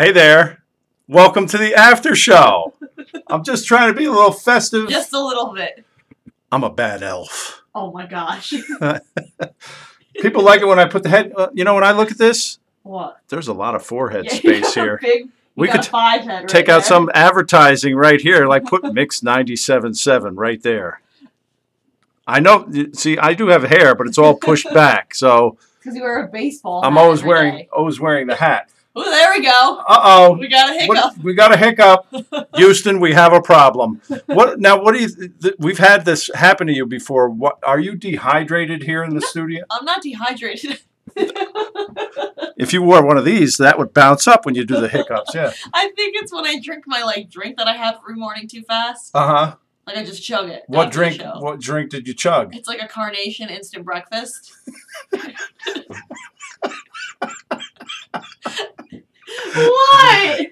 Hey there. Welcome to the after show. I'm just trying to be a little festive. Just a little bit. I'm a bad elf. Oh my gosh. People like it when I put the head. When I look at this, What? there's a lot of forehead space here. We could five head take out some advertising right here, like put Mix 97.7 right there. I know. See, I do have hair, but it's all pushed back. So because you wear a baseball. I'm always wearing the hat. Oh, there we go. Uh-oh. We got a hiccup. We got a hiccup. Houston, we have a problem. What do you we've had this happen to you before. What are you dehydrated here in the studio? I'm not dehydrated. If you wore one of these, that would bounce up when you do the hiccups, yeah. I think it's when I drink my drink that I have every morning too fast. Uh-huh. Like I just chug it. What drink did you chug? It's like a carnation instant breakfast. What?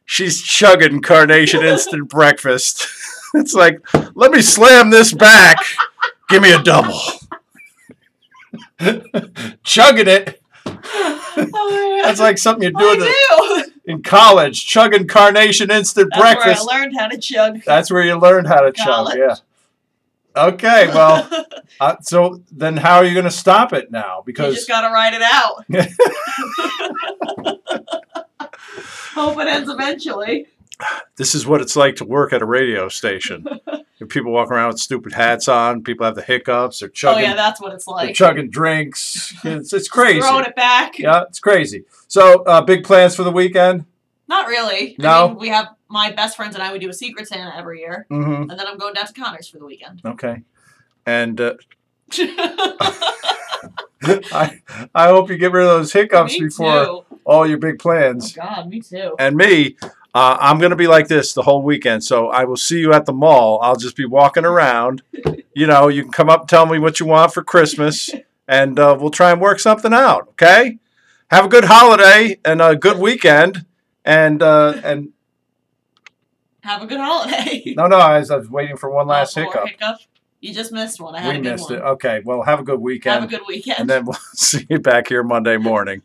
She's chugging carnation instant breakfast. It's like, let me slam this back. Give me a double. Chugging it. Oh, that's like something you do in college. Chugging carnation instant breakfast. That's where I learned how to chug. That's where you learned how to chug, yeah. Okay, well, so then how are you going to stop it now? Because you just got to ride it out. Hope it ends eventually. This is what it's like to work at a radio station. People walk around with stupid hats on. People have the hiccups. They're chugging. Oh, yeah, that's what it's like. They're chugging drinks. It's crazy. Throwing it back. Yeah, it's crazy. So, big plans for the weekend? Not really. No? I mean, we have my best friends and I, we do a Secret Santa every year. Mm-hmm. And then I'm going down to Connors for the weekend. Okay. And I hope you get rid of those hiccups before all your big plans. Oh, God, me too. And me, I'm going to be like this the whole weekend. So I will see you at the mall. I'll just be walking around. You can come up and tell me what you want for Christmas. And we'll try and work something out. Okay? Have a good holiday and a good weekend. And have a good holiday. No, I was waiting for one last hiccup. You just missed one. I had we missed it. Okay. Well, have a good weekend. Have a good weekend. And then we'll see you back here Monday morning.